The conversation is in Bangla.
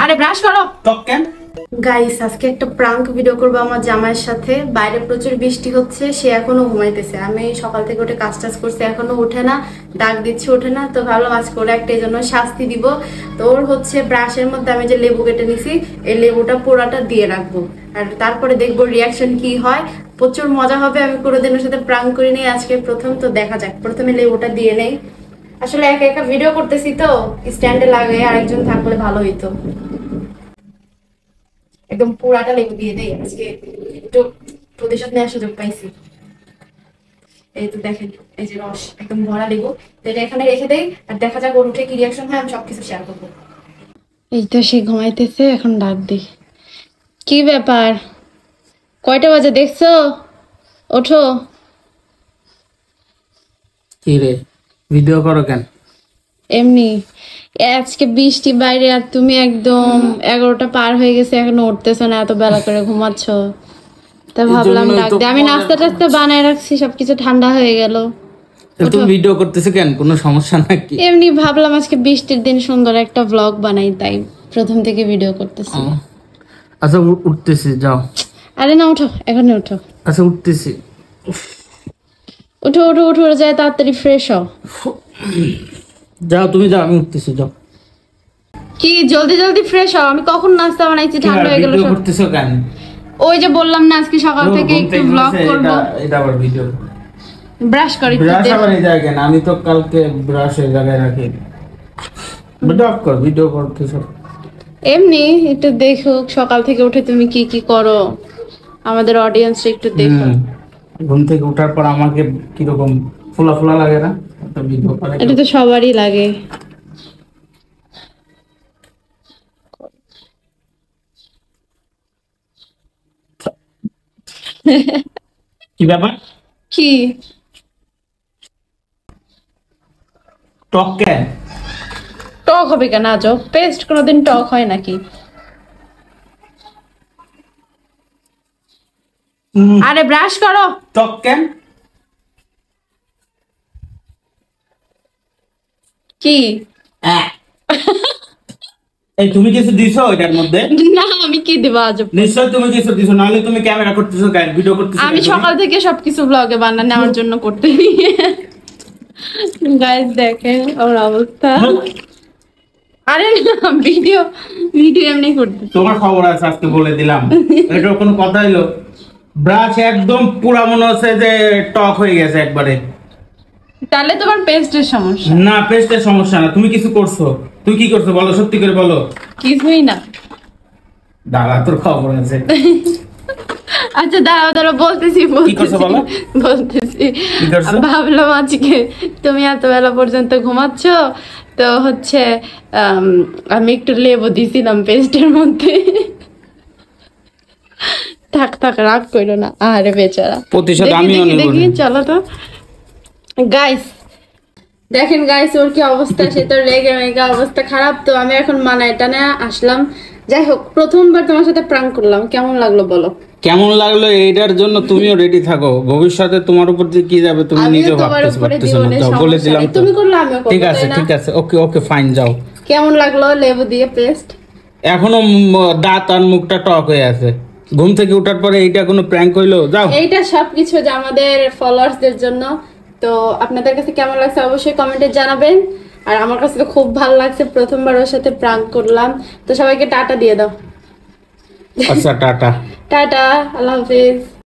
আরে ব্রাশ করো টক কেন? গাইস, আজকে একটা প্রাঙ্ক ভিডিও করবো আমার জামাইয়ের সাথে। বাইরে প্রচুর বৃষ্টি হচ্ছে, সে এখনো ঘুমাইতেছে। আমি সকাল থেকে উঠে কাজ টাজ করছি, এখনো ওঠে না, ডাক দিচ্ছি ওঠে না। তো ভাবলাম আজ করে একটা এই জন্য শাস্তি দিব। তো ওর হচ্ছে ব্রাশের মধ্যে আমি যে লেবু কেটে নিছি, এই লেবুটা পোড়াটা দিয়ে রাখবো, আর তারপরে দেখবো রিয়াকশন কি হয়। প্রচুর মজা হবে। আমি কোনোদিন ওর সাথে প্রাঙ্ক করি নাই, আজকে প্রথম। তো দেখা যাক, প্রথমে লেবুটা দিয়ে নেই। আসলে একা একা ভিডিও করতেছি তো, স্ট্যান্ডে লাগে আরেকজন থাকলে ভালো হইতো। একদম পুরাটা লেবু দিয়ে দেই, আজকে একটু প্রতিশোধ নেওয়ার সুযোগ পাইছি। এই তো দেখেন, এই যে রস একদম ভরা লেবু। তো এটা এখানে রেখে দেই, আর দেখা যাক ওর উঠে কি রিয়াকশন হয়, আমি সবকিছু শেয়ার করবো। এই তো সে ঘুমাইতেছে, এখন ডাক দিই। কি ব্যাপার, কয়টা বাজে দেখছো? ওঠো। কি রে, ভিডিও করো কেন? এমনি, আজকে বৃষ্টি বাইরে, আর তুমি একদম 11টা পার হয়ে গেছে, এখনো উঠতেছো না, এত বেলা করে ঘুমাচ্ছ। তা ভাবলাম ডাক দে। আমি নাস্তা টাস্তা বানায় রাখছি, সবকিছু ঠান্ডা হয়ে গেল। তুমি ভিডিও করতেছো কেন? কোনো সমস্যা নাকি? এমনি ভাবলাম আজকে বৃষ্টির দিন সুন্দর একটা ব্লগ বানাই, তাই প্রথম থেকে ভিডিও করতেছি। আচ্ছা উঠতেছি, যাও। আরে না, উঠো, এখনই উঠো। আচ্ছা উঠতেছি। উঠো উঠো উঠো, যায় তাড়াতাড়ি ফ্রেশ হও। যাও তুমি, যাও, আমি উঠতেছি, যাও। কি জলদি জলদি ফ্রেশ হও, আমি কখন নাস্তা বানাইছি, ঠান্ডা হয়ে গেল ভিডিও সব। করতেছো কেন? ওই যে বললাম না, আজকে সকাল থেকে একটু ব্লগ করব। এটা আবার ভিডিও? ব্রাশ করি ব্রাশ আবার এই জায়গায় কেন? আমি তো কালকে ব্রাশ এই জায়গায় রাখি। ভিডিও কর, ভিডিও করতেছো। এমনি একটু দেখো সকাল থেকে উঠে তুমি কি কি করো, আমাদের অডিয়েন্স একটু দেখো। ঘুম থেকে ওঠার পর আমাকে কিরকম ফোলা ফোলা লাগে না? একটা ভিডিও করে। এটা তো সবারই লাগে। কি ব্যাপার? কি টক কেন? টক হবে কেন? আজব, পেস্ট কোনোদিন টক হয় নাকি? আরে ব্রাশ করো। টক কেন? কি এই তুমি কিছু দিছো এটার মধ্যে? না, আমি কি দেবো আজব? নিশ্চয় তুমি কিছু দিছো, নাহলে তুমি ক্যামেরা করতেছো কেন, ভিডিও করতেছো আমি কেন? সকাল থেকে সবকিছু ব্লগে বানানো নেওয়ার জন্য করতে গাইস দেখেন ওর অবস্থা। আরে না, ভিডিও ভিডিও এমনি করতে। তোমার খবর আছে, আজকে বলে দিলাম। এটা কোনো কথা হইলো? ব্রাশ একদম পুরা মনে হচ্ছে যে টক হয়ে গেছে একবারে। তাহলে তোমার পেস্টের সমস্যা। না, পেস্টের সমস্যা না, তুমি কিছু করছো। তুমি কি করছো বলো, সত্যি করে বলো। কিছুই না। দাঁড়া, তোর খবর আছে। আচ্ছা দাঁড়াও দাঁড়াও, বলতেছি কি করছো বলো? বলতেছি। কি করছো? ভাবলাম আজকে তুমি এত বেলা পর্যন্ত ঘুমাচ্ছ, তো হচ্ছে আমি একটু লেবু দিছিলাম পেস্টের মধ্যে। থাক থাক, রাগ করো না, আরে বেচারা। প্রতিশোধ আমিও নেব। দেখি চলো তো গাইস, দেখেন গাইস ওর কি অবস্থা, সে তো রেগে মেগে অবস্থা খারাপ। তো আমি এখন মানায় টানে আসলাম। যাই হোক, প্রথমবার তোমার সাথে প্রাঙ্ক করলাম, কেমন লাগলো বলো? কেমন লাগলো এটার জন্য তুমিও রেডি থাকো, ভবিষ্যতে তোমার উপর যে কি যাবে তুমি আমিও নিজে তোমার ভাবতে উপরে পারতেছো দিব না। না, যাও, বলে সমস্যা দিলাম নেই। তো। তুমি করলে আমিও করব, ঠিক আছে, তাই না? ঠিক আছে, ওকে ওকে, ফাইন, যাও। কেমন লাগলো লেবু দিয়ে পেস্ট? এখনো দাঁত আর মুখটা টক হয়ে আছে। ঘুম থেকে ওঠার পরে এইটা কোনো প্র্যাঙ্ক হইলো? যাও। এইটা সবকিছু যে আমাদের ফলোয়ার্সদের জন্য। তো আপনাদের কাছে কেমন লাগছে অবশ্যই কমেন্টে জানাবেন। আর আমার কাছে তো খুব ভালো লাগছে, প্রথমবার ওর সাথে প্রাঙ্ক করলাম। তো সবাইকে টাটা দিয়ে দাও। আচ্ছা, টাটা। টাটা, আল্লাহ হাফিজ।